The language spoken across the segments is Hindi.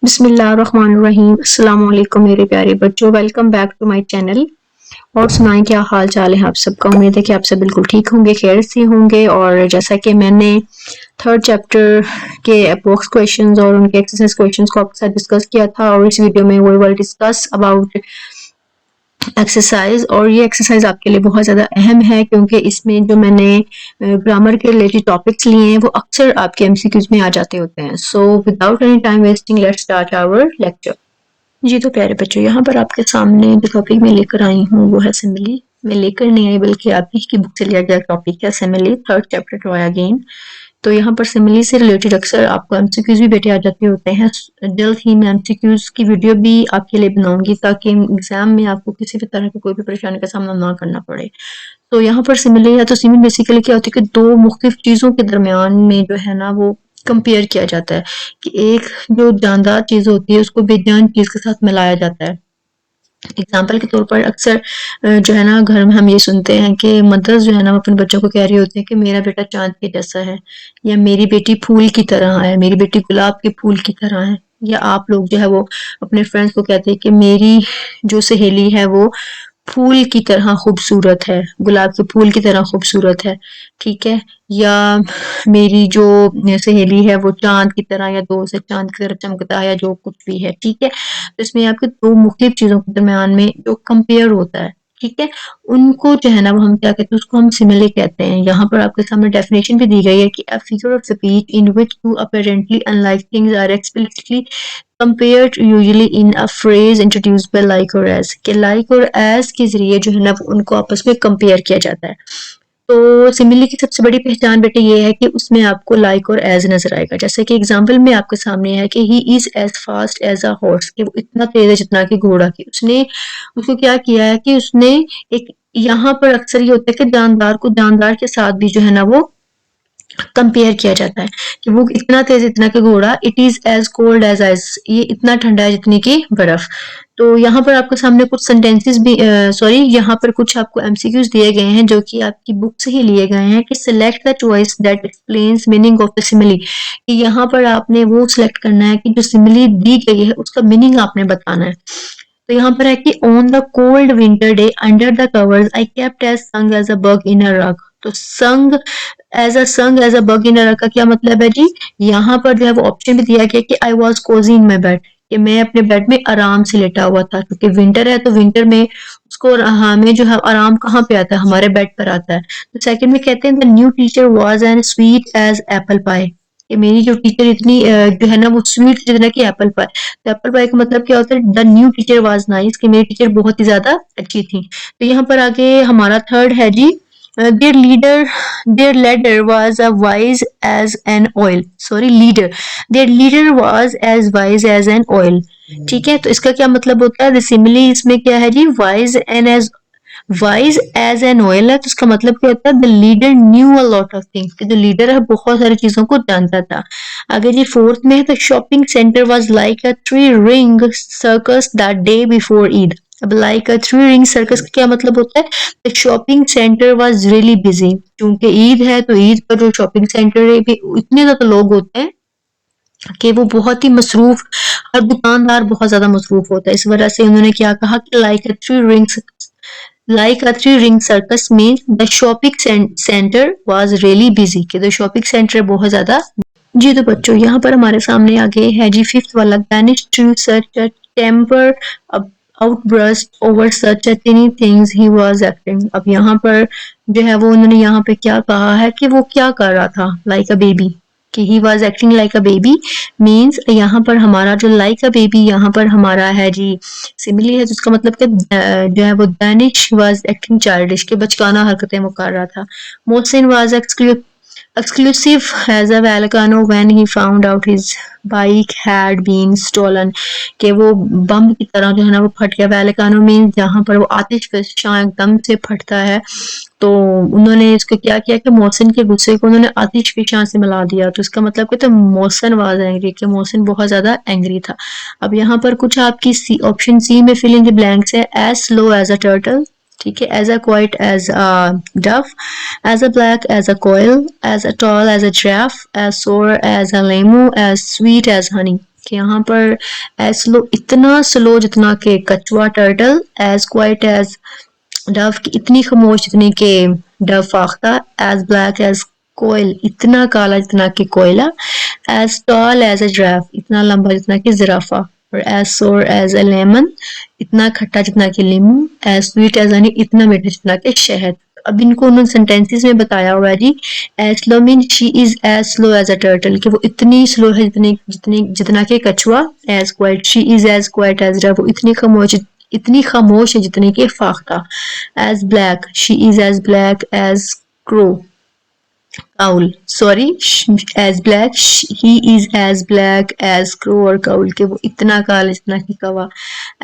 बिस्मिल्लाहिर्रहमानिर्रहीम। अस्सलाम वालेकुम मेरे प्यारे बच्चों, welcome back to my channel. और सुनाएं क्या हाल चाल है आप सबका। उम्मीद है कि आप सब बिल्कुल ठीक होंगे, खैर से होंगे। और जैसा कि मैंने थर्ड चैप्टर के अप्रोक्स क्वेश्चंस और उनके एक्सरसाइज क्वेश्चंस को आपके साथ डिस्कस किया था, और इस वीडियो में we will discuss about exercise. और ये एक्सरसाइज आपके लिए बहुत ज़्यादा अहम है क्योंकि इसमें जो मैंने ग्रामर के रिलेटेड टॉपिक्स लिए हैं वो अक्सर आपके एमसीक्यूज में आ जाते होते हैं। So without any time wasting let's start our lecture. जी तो प्यारे बच्चों, यहाँ पर आपके सामने जो टॉपिक मैं लेकर आई हूँ वो है सिमिली। मैं लेकर नहीं आई बल्कि आप ही की बुक से लिया गया टॉपिक है simile, third chapter try again. तो यहाँ पर सिमिली से रिलेटेड अक्सर आपको एमसीक्यूज भी बेटे आ जाते होते हैं। जल्द ही मैं एमसीक्यूज की वीडियो भी आपके लिए बनाऊंगी ताकि एग्जाम में आपको किसी भी तरह की कोई भी परेशानी का सामना ना करना पड़े। तो यहाँ पर सिमिली है, तो सिमिली बेसिकली क्या होती है कि दो मुख्तलिफ चीज़ों के दरमियान में जो है ना वो कंपेयर किया जाता है कि एक जो जानदार चीज़ होती है उसको बेजान चीज़ के साथ मिलाया जाता है। एग्जाम्पल के तौर पर अक्सर जो है ना घर में हम ये सुनते हैं कि मदर्स जो है ना वो अपने बच्चों को कह रही होती है कि मेरा बेटा चांद के जैसा है, या मेरी बेटी फूल की तरह है, मेरी बेटी गुलाब के फूल की तरह है। या आप लोग जो है वो अपने फ्रेंड्स को कहते हैं कि मेरी जो सहेली है वो फूल की तरह खूबसूरत है, गुलाब के फूल की तरह खूबसूरत है, ठीक है। या मेरी जो सहेली है वो चांद की तरह, या दो से चांद की तरह चमकता है, या जो कुछ भी है, ठीक है। तो इसमें आपके दो मुख्तलिफ चीज़ों के दरमियान में जो कंपेयर होता है, ठीक है, उनको जो है ना वो हम क्या कहते हैं, उसको हम सिमिले कहते हैं। यहाँ पर आपके सामने डेफिनेशन भी दी गई है कि a figure of speech in which two apparently unlike things are explicitly compared usually in a phrase introduced by like और as, कि like और as के जरिए जो है ना उनको आपस में कंपेयर किया जाता है। तो सिमिली की सबसे बड़ी पहचान बेटे ये है कि उसमें आपको like और as नजर आएगा। जैसे कि एग्जाम्पल में आपके सामने है कि he is as fast as a horse, कि वो इतना तेज है जितना कि घोड़ा। की उसने उसको क्या किया है कि उसने एक, यहाँ पर अक्सर ये होता है कि जानदार को जानदार के साथ भी जो है ना वो कंपेयर किया जाता है कि वो इतना तेज इतना कि घोड़ा। It is as cold as ice, ये इतना ठंडा है जितनी की बर्फ। तो यहाँ पर आपके सामने कुछ सेंटेंसेस भी सॉरी यहाँ पर कुछ आपको एमसीक्यूज दिए गए हैं जो कि आपकी बुक से ही लिए गए हैं कि select the choice that explains meaning of the simile. कि यहाँ पर आपने वो सिलेक्ट करना है कि जो सिमिली दी गई है उसका मीनिंग आपने बताना है। तो यहाँ पर है कि on the cold winter day under the covers I kept as snug as a bug in a rug. तो संग as a bug in a रग का क्या मतलब है जी। यहाँ पर जो है वो ऑप्शन भी दिया गया कि I was cozy in my bed, कि मैं अपने बेड में आराम से लेटा हुआ था। क्योंकि विंटर है तो विंटर में उसको हमें जो है आराम कहाँ पे आता है, हमारे बेड पर आता है। तो सेकंड में कहते हैं the new teacher was an sweet as apple pie, कि मेरी जो टीचर इतनी जो है ना वो स्वीट जितना कि एप्पल पाई। तो एप्पल पाई का मतलब क्या होता है, the new teacher was nice, कि मेरी टीचर बहुत ही ज्यादा अच्छी थी। तो यहाँ पर आगे हमारा थर्ड है जी, their leader was a wise as an owl, sorry leader, their leader was as wise as an owl, ठीक है। तो इसका क्या मतलब होता है, सिमिली इसमें क्या है जी, वाइज एज एन ऑयल है। तो इसका मतलब क्या होता है, the leader new a lot of things, कि जो लीडर है बहुत सारी चीजों को जानता था। आगे जी फोर्थ में है, the shopping centre was like a three ring circus that day before Eid. अब like a three ring circus का क्या मतलब होता है, the shopping centre was really busy. क्योंकि ईद है तो ईद पर जो शॉपिंग सेंटर है भी इतने ज्यादा लोग होते हैं कि वो बहुत ही मसरूफ, हर दुकानदार बहुत ज्यादा मसरूफ होता है। इस वजह से उन्होंने क्या कहा कि like a three ring circus mean the shopping centre was really busy, कि द शॉपिंग सेंटर बहुत ज्यादा। जी तो बच्चों यहाँ पर हमारे सामने आगे है जी फिफ्थ वाला, banish to such a temper outburst over such a tiny things he was acting. अब यहाँ पर जो है वो उन्होंने यहाँ पे क्या कहा है कि वो क्या कर रहा था, लाइक अ बेबी, कि ही was acting like a baby means यहाँ पर हमारा जो लाइक अ बेबी यहाँ पर हमारा है जी सिमिली है, जिसका मतलब कि जो है वो दानिश वाज एक्टिंग चाइल्डिश, के बचकाना हरकतें वो कर रहा था। Mohsin was exclusive as a volcano when he found out his bike had been stolen, कि वो बम की तरह जो है ना वो फट गया। वैलकानो मीन्स जहाँ पर वो आतिशफशां एकदम से फटता है। तो उन्होंने इसको क्या किया कि मोहसिन के गुस्से को उन्होंने आतिशफशां से मिला दिया। तो इसका मतलब कि तो मोहसिन वाज एंग्री, कि मोहसिन बहुत ज्यादा एंग्री था। अब यहाँ पर कुछ आपकी ऑप्शन सी में फिल इन द ब्लैंक्स है, as slow as a turtle, ठीक है, as a quiet as a dove, as a black as a coil, as a tall as a giraffe, as sour as a lemon, as sweet as honey। कि यहाँ पर एज स्लो, इतना स्लो जितना कि कछुआ turtle, as quiet as dove की इतनी खामोश जितनी के डव फाख्ता, एज ब्लैक एज कोयल इतना काला जितना कि कोयला, as tall as a giraffe इतना लंबा जितना कि जिराफा, और as sour as a lemon इतना खट्टा जितना कि लीमू, एज स्वीट एज हनी इतना मीठा जितना कि शहद। अब इनको उन्होंने सेंटेंसेस में बताया हुआ है जी। As slow mean she is as slow as a turtle, कि वो इतनी स्लो है जितनी जितनी जितना कि कछुआ। As quiet, she is as quiet as dove, वो इतनी खामोश है जितनी कि फाख्ता। As black, she is as black as crow coal, sorry, as black, he is as black as crow और काउल, के वो इतना काला जितना कि कौवा।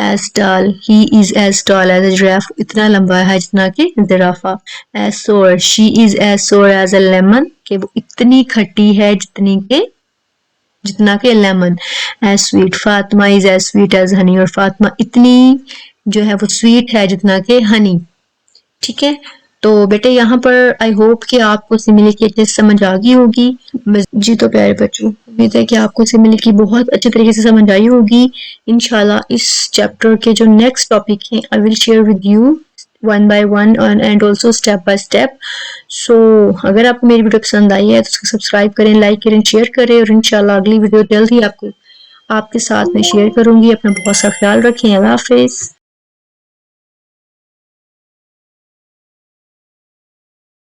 As tall, he is as tall as a giraffe, इतना लंबा है जितना कि जिराफा। As sour, she is as sour as a lemon, के वो इतनी खट्टी है जितना कि lemon. As sweet, Fatima is as sweet as honey, और फातिमा इतनी जो है वो स्वीट है जितना कि हनी। ठीक है, तो बेटे यहाँ पर आई होप कि आपको सिमिली की अच्छे से समझ आ गई होगी। जी तो प्यारे बच्चों, उम्मीद है कि आपको सिमिली की बहुत अच्छे तरीके से समझ आई होगी। इंशाल्लाह इस चैप्टर के जो नेक्स्ट टॉपिक हैं I will share with you one by one and also step by step. So अगर आपको मेरी वीडियो पसंद आई है तो उसको सब्सक्राइब करें, लाइक करें, शेयर करें, और इंशाल्लाह अगली वीडियो जल्द ही आपके साथ में शेयर करूंगी। अपना बहुत सा ख्याल रखें। अल्लाह हाफिज।